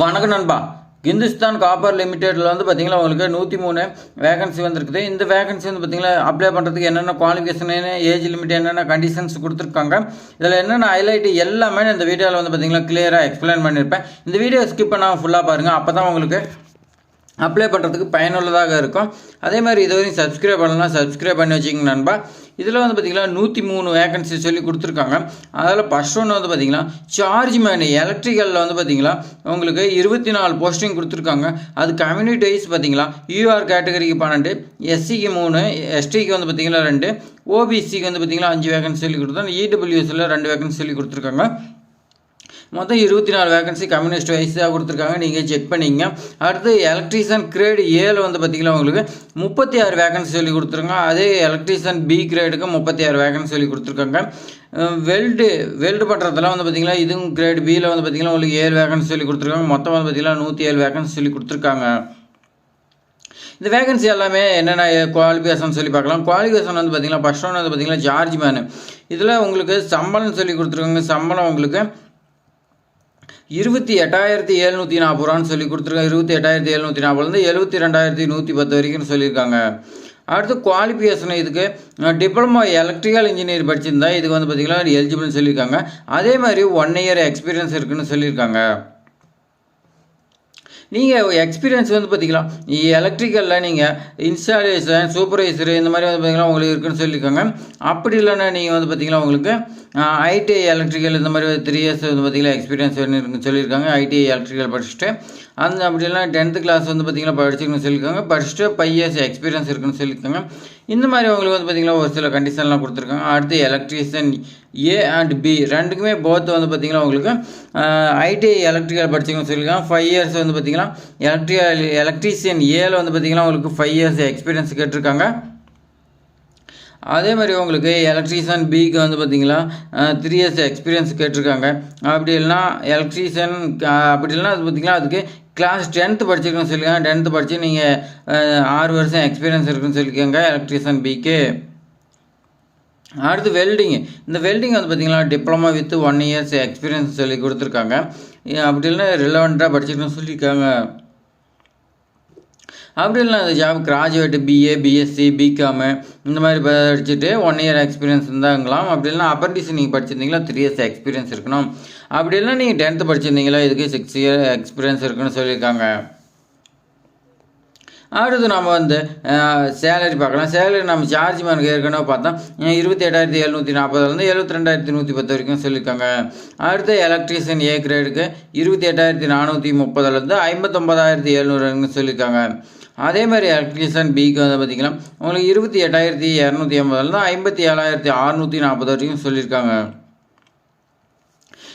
வணக்கம் நண்பா. இந்துஸ்தான் காப்பர் லிமிடெட்ல வந்து பார்த்தீங்கன்னா உங்களுக்கு 103 வேகன்சி வந்திருக்குது. இந்த வேகன்சி வந்து பார்த்தீங்கன்னா அப்ளை பண்ணுறதுக்கு என்னென்ன குவாலிஃபிகேஷன், ஏஜ் லிமிட், என்னென்ன கண்டிஷன்ஸ் கொடுத்துருக்காங்க, இதில் என்னென்ன ஹைலைட் எல்லாமே இந்த வீடியோவில் வந்து பார்த்தீங்கன்னா கிளியராக எக்ஸ்பிளைன் பண்ணியிருப்பேன். இந்த வீடியோ ஸ்கிப் பண்ணாமல் ஃபுல்லாக பாருங்கள். அப்போ தான் உங்களுக்கு அப்ளை பண்ணுறதுக்கு பயனுள்ளதாக இருக்கும். அதே மாதிரி இதுவரையும் சப்ஸ்கிரைப் பண்ணலாம், சப்ஸ்கிரைப் பண்ணி வச்சுக்கோங்க நண்பா. இதில் வந்து பார்த்திங்கன்னா 103 வேகன்சி சொல்லி கொடுத்துருக்காங்க. அதில் ஃபஸ்ட் ஒன்று வந்து பார்த்திங்கன்னா சார்ஜ் மேன் எலக்ட்ரிக்கலில் வந்து பார்த்திங்கன்னா உங்களுக்கு 24 போஸ்டிங் கொடுத்துருக்காங்க. அது கம்யூனிட்டி வைஸ் பார்த்திங்களா யூஆர் கேட்டகரிக்கு 12, எஸ்சிக்கு 3, எஸ்டிக்கு வந்து பார்த்திங்கன்னா 2, ஓபிசிக்கு வந்து பார்த்திங்கன்னா 5 வேகன்சி சொல்லி கொடுத்தாங்க. இடபிள்யூஎஸில் 2 வேகன்சி சொல்லி கொடுத்துருக்காங்க. மொத்தம் 24 வேகன்சி கம்யூனிஸ்ட் வைஸாக கொடுத்துருக்காங்க. நீங்கள் செக் பண்ணிங்க. அடுத்து எலக்ட்ரீஷியன் கிரேடு ஏல வந்து பார்த்திங்கன்னா உங்களுக்கு 36 வேகன்சி சொல்லி கொடுத்துருங்க. அதே எலக்ட்ரீஷியன் பி கிரேடுக்கு 36 வேகன்சி சொல்லி கொடுத்துருக்காங்க. வெல்டு பண்ணுறதுலாம் வந்து பார்த்திங்கன்னா இதுவும் கிரேடு பியில் வந்து பார்த்திங்கன்னா உங்களுக்கு 7 வேகன்சி சொல்லி கொடுத்துருக்காங்க. மொத்தம் வந்து பார்த்திங்கன்னா 107 வேகன்சி சொல்லி கொடுத்துருக்காங்க. இந்த வேகன்சி எல்லாமே என்னென்ன குவாலிஃபிகேஷன் சொல்லி பார்க்கலாம். குவாலிஃபிகேஷன் வந்து பார்த்திங்கன்னா ஃபஸ்ட் ஒன்று வந்து பார்த்திங்கன்னா சார்ஜ் மேனு. இதில் உங்களுக்கு சம்பளம் சொல்லி கொடுத்துருக்காங்க. சம்பளம் உங்களுக்கு 28,740 ரூபான்னு சொல்லி கொடுத்துருக்காங்க. 28,740 72,110 வரைக்கும் சொல்லியிருக்காங்க. அடுத்து குவாலிஃபிகேஷன் இதுக்கு டிப்ளமோ எலக்ட்ரிக்கல் இன்ஜினியர் படிச்சிருந்தா இதுக்கு வந்து பார்த்திங்கன்னா எலிஜிபிள்னு சொல்லியிருக்காங்க. அதே மாதிரி 1 இயர் எக்ஸ்பீரியன்ஸ் இருக்குன்னு சொல்லியிருக்காங்க. நீங்கள் எக்ஸ்பீரியன்ஸ் வந்து பார்த்திங்கன்னா எலக்ட்ரிக்கலில் நீங்கள் இன்ஸ்டாலேஷன் சூப்பர்வைசர் இந்த மாதிரி வந்து பார்த்திங்கன்னா உங்களுக்கு இருக்குன்னு சொல்லியிருக்காங்க. அப்படி இல்லைன்னா நீங்கள் வந்து பார்த்திங்கன்னா உங்களுக்கு ஐடிஐ எலக்ட்ரிக்கல் இந்த மாதிரி 3 இயர்ஸ் வந்து பார்த்திங்கன்னா எக்ஸ்பீரியன்ஸ் இருக்குன்னு சொல்லியிருக்காங்க. ஐடிஐ எலக்ட்ரிக்கல் படிச்சுட்டு அந்த அப்படி இல்லைனா 10th கிளாஸ் வந்து பார்த்திங்கன்னா படிச்சுக்கணும்னு சொல்லியிருக்காங்க. படிச்சுட்டு 5 இயர்ஸ் எக்ஸ்பீரியன்ஸ் இருக்குன்னு சொல்லியிருக்காங்க. இந்த மாதிரி அவங்களுக்கு வந்து பார்த்திங்கன்னா ஒரு சில கண்டிஷன்லாம் கொடுத்துருக்காங்க. அடுத்து எலக்ட்ரீஷியன் ஏ அண்ட் பி ரெண்டுக்குமே போத் வந்து பார்த்திங்கன்னா உங்களுக்கு ஐடிஐ எலக்ட்ரிக்கல் படிச்சுக்கணும்னு சொல்லியிருக்காங்க. 5 இயர்ஸ் வந்து பார்த்திங்கன்னா எலக்ட்ரீஷியன் ஏல வந்து பார்த்திங்கன்னா உங்களுக்கு 5 இயர்ஸ் எக்ஸ்பீரியன்ஸ் கேட்டிருக்காங்க. அதே மாதிரி உங்களுக்கு எலக்ட்ரீஷியன் பிக்கு வந்து பார்த்திங்கன்னா 3 இயர்ஸ் எக்ஸ்பீரியன்ஸ் கேட்டிருக்காங்க. அப்படி இல்லைனா எலக்ட்ரீஷியன் அப்படி இல்லைனா அது பார்த்திங்கன்னா அதுக்கு கிளாஸ் 10th படிச்சிருக்கணும்னு சொல்லியிருக்காங்க. 10th படித்து நீங்கள் 6 வருஷம் எக்ஸ்பீரியன்ஸ் இருக்குன்னு சொல்லியிருக்காங்க எலக்ட்ரீஷியன் பிக்கு. அடுத்து வெல்டிங். இந்த வெல்டிங் வந்து பார்த்திங்கன்னா டிப்ளமா வித் 1 இயர்ஸ் எக்ஸ்பீரியன்ஸ் சொல்லி கொடுத்துருக்காங்க. அப்படி இல்லைனா ரிலவெண்ட்டாக படிச்சிருக்கணும்னு சொல்லியிருக்காங்க. அப்படி இல்லை அந்த job graduate BA, BSc, BCom இந்த மாதிரி படிச்சுட்டு 1 இயர் எக்ஸ்பீரியன்ஸ் இருந்தாங்களாம். அப்படி இல்லைனா அப்ரண்டிஸ் நீங்கள் படிச்சிருந்தீங்களா 3 இயர்ஸ் எக்ஸ்பீரியன்ஸ் இருக்கணும். அப்படி இல்லைனா நீங்கள் 10th படிச்சிருந்தீங்களா இதுக்கு 6 இயர் எக்ஸ்பீரியன்ஸ் இருக்குன்னு சொல்லியிருக்காங்க. அடுத்து நம்ம வந்து சேலரி பார்க்கலாம். சேலரி நம்ம சார்ஜ் மேனுக்கு ஏற்கனவே பார்த்தோம் 28,740 72,110 வரைக்கும் சொல்லியிருக்காங்க. அடுத்து எலக்ட்ரீஷியன் ஏ கிரேடுக்கு 28,430 59,700 சொல்லியிருக்காங்க. அதே மாதிரி எலக்ட்ரீஷியன் பிக்கு வந்து பார்த்திங்கன்னா உங்களுக்கு 28,280 57,640 வரைக்கும் சொல்லியிருக்காங்க.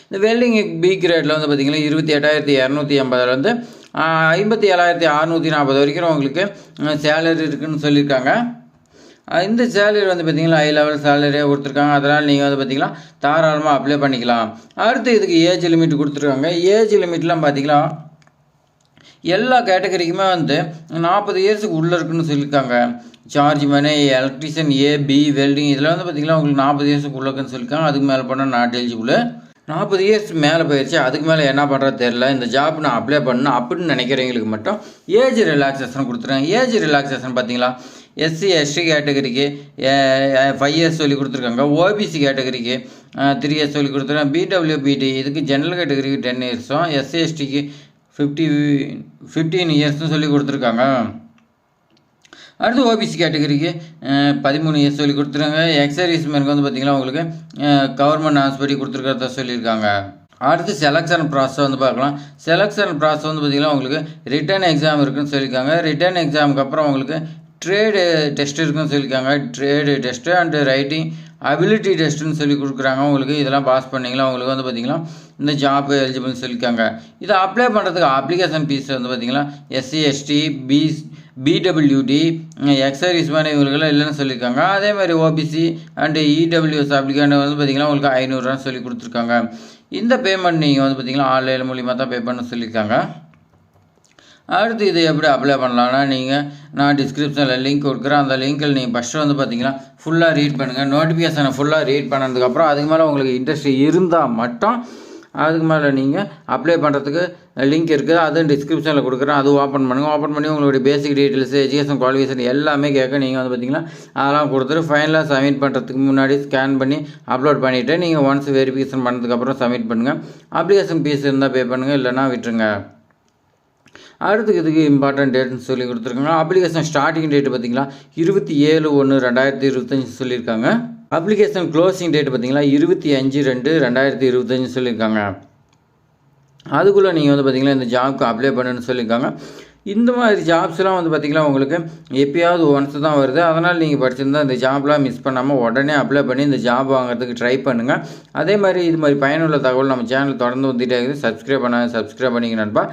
இந்த வெல்டிங் பி கிரேடில் வந்து பார்த்திங்கன்னா 28,280 57,640 வரைக்கும் உங்களுக்கு சேலரி இருக்குதுன்னு சொல்லியிருக்காங்க. இந்த சேலரி வந்து பார்த்திங்கன்னா ஹை லெவல் சேலரியாக கொடுத்துருக்காங்க. அதனால் நீங்கள் வந்து பார்த்திங்கன்னா தாராளமாக அப்ளை பண்ணிக்கலாம். அடுத்து இதுக்கு ஏஜ் லிமிட் கொடுத்துருக்காங்க. ஏஜ் லிமிட்லாம் பார்த்திங்கன்னா எல்லா கேட்டகரிக்குமே வந்து 40 இயர்ஸுக்கு உள்ளே இருக்குன்னு சொல்லியிருக்காங்க. சார்ஜ் மேனு, எலக்ட்ரிஷியன் ஏ, பி, வெல்டிங் இதில் வந்து பார்த்திங்கன்னா உங்களுக்கு 40 இயர்ஸுக்கு உள்ளே இருக்குன்னு சொல்லியிருக்காங்க. அதுக்கு மேலே பண்ணால் நாட் எலிஜிபிள். 40 இயர்ஸ் மேலே போயிடுச்சு, அதுக்கு மேலே என்ன பண்ணுறது தெரில, இந்த ஜாப் நான் அப்ளை பண்ணணும் அப்படின்னு நினைக்கிறவங்களுக்கு மட்டும் ஏஜ் ரிலாக்ஸேஷன் கொடுத்துருக்காங்க. ஏஜ் ரிலாக்ஸேஷன் பார்த்தீங்களா எஸ்சி எஸ்டி கேட்டகரிக்கு 5 இயர்ஸ் சொல்லி கொடுத்துருக்காங்க. ஓபிசி கேட்டகரிக்கு 3 இயர்ஸ் சொல்லி கொடுத்துருக்காங்க. பிடபிள்யூபிடி இதுக்கு ஜென்ரல் கேட்டகரிக்கு 10 இயர்ஸும் எஸ்சி எஸ்டிக்கு 15 இயர்ஸும் சொல்லி கொடுத்துருக்காங்க. அடுத்து ஓபிசி கேட்டகரிக்கு 13 இயர்ஸ் சொல்லி கொடுத்துருக்காங்க. எக்ஸர்வீஸ் மேனுக்கு வந்து பார்த்திங்கன்னா உங்களுக்கு கவர்மெண்ட் ஹாஸ்பிட்டல் கொடுத்துருக்கிறத சொல்லியிருக்காங்க. அடுத்து செலெக்ஷன் ப்ராசஸ் வந்து பார்க்கலாம். செலெக்ஷன் ப்ராசஸ் வந்து பார்த்திங்கன்னா உங்களுக்கு ரிட்டன் எக்ஸாம் இருக்குதுன்னு சொல்லியிருக்காங்க. ரிட்டன் எக்ஸாமுக்கு அப்புறம் உங்களுக்கு ட்ரேடு டெஸ்ட் இருக்குன்னு சொல்லியிருக்காங்க. Trade test and writing ability டெஸ்ட்டுன்னு சொல்லி கொடுக்குறாங்க. உங்களுக்கு இதெல்லாம் பாஸ் பண்ணிங்களா உங்களுக்கு வந்து பார்த்திங்கன்னா இந்த ஜாப் எலிஜிபிள்னு சொல்லியிருக்காங்க. இதை அப்ளை பண்ணுறதுக்கு அப்ளிகேஷன் ஃபீஸ் வந்து பார்த்திங்கன்னா SC ST PWD ex service man இவங்களுக்கெல்லாம் இல்லைன்னு சொல்லியிருக்காங்க. அதே மாதிரி ஓபிசி அண்டு இடபிள்யூஎஸ் அப்ளிகேண்ட் வந்து பார்த்திங்கன்னா உங்களுக்கு 500 ரூபான்னு சொல்லி கொடுத்துருக்காங்க. இந்த பேமெண்ட் நீங்கள் வந்து பார்த்திங்கன்னா ஆன்லைன் மூலிமா தான் பே பண்ண சொல்லியிருக்காங்க. அடுத்து இது எப்படி அப்ளை பண்ணலான்னா நான் டிஸ்கிரிப்ஷனில் லிங்க் கொடுக்குறேன். அந்த லிங்க்கில் நீங்கள் ஃபஸ்ட்டு வந்து பார்த்தீங்கன்னா ஃபுல்லாக ரீட் பண்ணுங்கள். நோட்டிஃபிகேஷனை ஃபுல்லாக ரீட் பண்ணதுக்கப்புறம் அதுக்கு மேலே உங்களுக்கு இன்ட்ரெஸ்ட் இருந்தால் மட்டும் அதுக்கு மேலே நீங்கள் அப்ளை பண்ணுறதுக்கு லிங்க் இருக்குது, அதுவும் டிஸ்கிரிப்ஷனில் கொடுக்குறேன். அது ஓப்பன் பண்ணுங்கள். ஓப்பன் பண்ணி உங்களுடைய பேசிக் டீட்டெயில்ஸு, எஜுகேஷன் குவாலிஃபிகேஷன் எல்லாமே கேட்க நீங்கள் வந்து பார்த்திங்கன்னா அதெல்லாம் கொடுத்துட்டு ஃபைனலாக சப்மிட் பண்ணுறதுக்கு முன்னாடி ஸ்கேன் பண்ணி அப்லோட் பண்ணிவிட்டு நீங்கள் ஒன்ஸ் வெரிஃபிகேஷன் பண்ணதுக்கப்புறம் சப்மிட் பண்ணுங்கள். அப்ளிகேஷன் ஃபீஸ் இருந்தால் பே பண்ணுங்கள், இல்லைனா விட்டுருங்க. அடுத்துக்கு இதுக்கு இம்பார்ட்டன்ட் டேட்னு சொல்லி கொடுத்துருக்காங்க. அப்ளிகேஷன் ஸ்டார்டிங் டேட்டு பார்த்திங்களா 27/1/2025 சொல்லியிருக்காங்க. அப்ளிகேஷன் க்ளோசிங் டேட் பார்த்திங்களா 25/2/2025 சொல்லியிருக்காங்க. அதுக்குள்ளே நீங்கள் வந்து பார்த்திங்கன்னா இந்த ஜாப்க்கு அப்ளை பண்ணுன்னு சொல்லியிருக்காங்க. இந்த மாதிரி ஜாப்ஸ்லாம் வந்து பார்த்திங்கன்னா உங்களுக்கு எப்பயாவது ஒன்ஸ் தான் வருது. அதனால் நீங்கள் படிச்சிருந்தால் இந்த ஜாப்லாம் மிஸ் பண்ணாமல் உடனே அப்ளை பண்ணி இந்த ஜாப் வாங்குறதுக்கு ட்ரை பண்ணுங்கள். அதே மாதிரி இது மாதிரி பயனுள்ள தகவல் நம்ம சேனல் தொடர்ந்து வந்துகிட்டே இருக்குது. சப்ஸ்கிரைப் பண்ணிங்க நண்பா.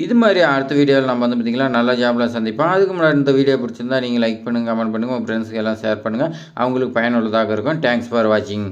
இது மாதிரி அடுத்த வீடியோவில் நம்ம வந்து பார்த்திங்கன்னா நல்ல ஜாப்லாம் சந்திப்போம். அதுக்கு முன்னாடி இந்த வீடியோ பிடிச்சிருந்தா நீங்கள் லைக் பண்ணுங்கள், கமெண்ட் பண்ணுங்கள், உங்கள் ஃப்ரெண்ட்ஸுக்கு எல்லாம் ஷேர் பண்ணுங்கள். அவங்களுக்கு பயனுள்ளதாக இருக்கும். தேங்க்ஸ் ஃபார் வாட்சிங்.